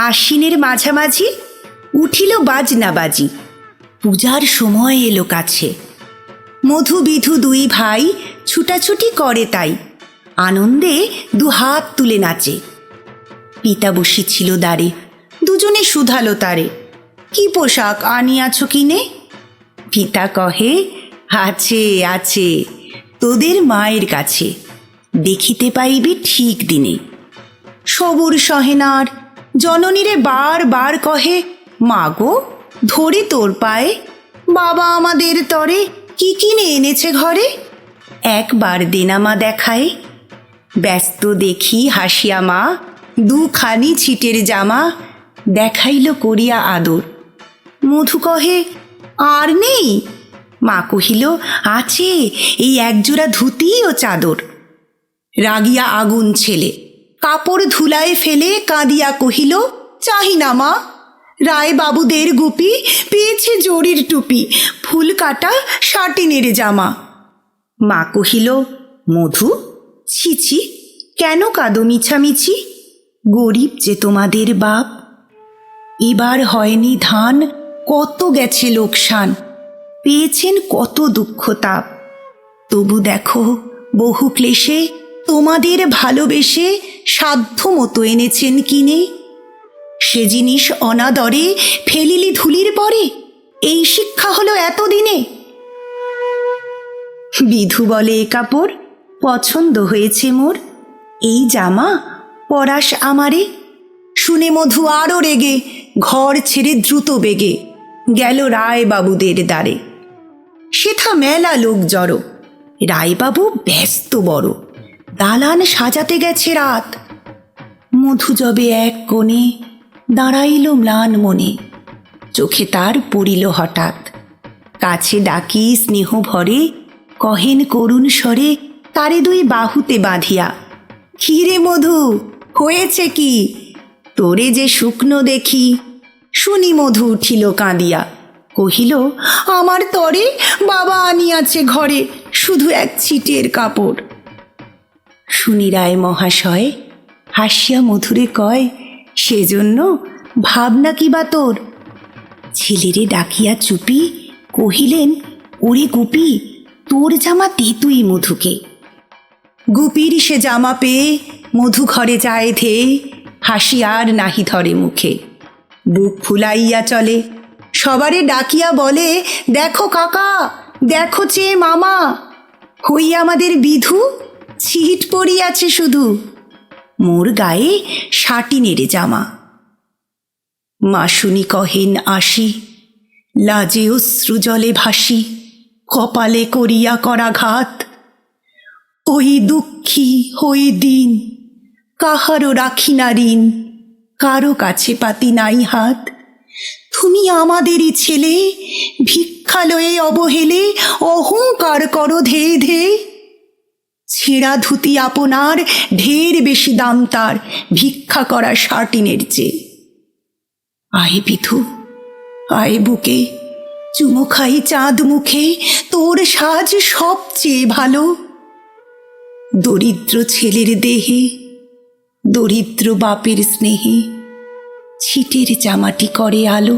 আশ্বিনের মাঝামাঝি উঠিল বাজনা বাজি। পূজার সময় এলো কাছে। মধু বিধু দুই ভাই ছুটাছুটি করে তাই, আনন্দে দুহাত তুলে নাচে। পিতা বসেছিল দ্বারে, দুজনে শুধালো তারে, কি পোশাক আনিয়াছ কিনে? পিতা কহে, আছে আছে তোদের মায়ের কাছে, দেখিতে পাইবি ঠিক দিনে। সবুর সহেনার জননীরে বার বার কহে, মাগো ধরে তোর পায়ে, বাবা আমাদের তরে কি কিনে এনেছে ঘরে। একবার দেনামা দেখায়, ব্যস্ত দেখি হাসিয়া মা, দুখানি ছিটের জামা দেখাইল করিয়া আদর। মধু কহে, আর নেই? মা কহিল, আছে এই একজোড়া ধুতি ও চাদর। রাগিয়া আগুন ছেলে কাপড় ধুলায় ফেলে কাঁদিয়া কহিল, চাহি না মা, রায় বাবুদের গুপি পেয়েছে জরির টুপি, ফুল কাটা শাটিনের জামা। মা কহিল, মধু ছি ছি, কেন কাঁদো মিছামিছি? গরিব যে তোমাদের বাপ, এবার হয়নি ধান, কত গেছে লোকসান, পেয়েছেন কত দুঃখ তাপ। তবু দেখো বহু ক্লেশে তোমাদের ভালোবেসে সাধ্য মতো এনেছেন কিনে। সে জিনিস অনাদরে ফেলিলি ধুলির পরে, এই শিক্ষা হলো এতদিনে। বিধু বলে, এ কাপড় পছন্দ হয়েছে মোর, এই জামা পরাস আমারে। শুনে মধু আরো রেগে ঘর ছেড়ে দ্রুত বেগে গেল রায় বাবুদের দ্বারে। সেথা মেলা লোক জড়ো, রায়বাবু ব্যস্ত বড়, দালান সাজাতে গেছে রাত। মধু যবে এক কোণে দাঁড়াইল ম্লান মনে, চোখে তার পড়িল হঠাৎ। কাছে ডাকি স্নেহ ভরে কহেন করুণ স্বরে, তারে দুই বাহুতে বাঁধিয়া, কি রে মধু হয়েছে কি? তোরে যে শুকনো দেখি। শুনি মধু উঠিল কাঁদিয়া, কহিল, আমার তরে বাবা আনিয়াছে ঘরে শুধু এক ছিটের কাপড়। শুনি রায় মহাশয় হাসিয়া মধুরে কয়, সেজন্য ভাবনা কি বা তোর? ছেলেরে ডাকিয়া চুপি কহিলেন, ওরে গুপি, তোর জামা দে তুই মধুকে। গুপির সে জামা পেয়ে মধু ঘরে যায় ধেয়ে, হাসি আর নাহি ধরে মুখে। বুক ফুলাইয়া চলে, সবারে ডাকিয়া বলে, দেখো কাকা, দেখো চেয়ে মামা, হই আমাদের বিধু ছিট পড়িয়াছে শুধু, মোর গায়ে শাটিনের জামা। মা শুনি কহেন আসি, লাজে অশ্রু জলে ভাসি, কপালে করিয়া করাঘাত। ওই দুঃখী হই দিন, কাহারও রাখি না ঋণ, কারো কাছে পাতি নাই হাত। তুমি আমাদেরই ছেলে, ভিক্ষালয়ে অবহেলে অহংকার করো ধেয়ে ধেয়ে। ছেঁড়া ধুতি আপনার ঢের বেশি দাম তার ভিক্ষা করা শাটিনের চেয়ে। আয় বিধু আয় বুকে, চুমো খাই চাঁদ মুখে, তোর সাজ সবচেয়ে ভালো। দরিদ্র ছেলের দেহে দরিদ্র বাপের স্নেহে ছিটের জামাটি করে আলো।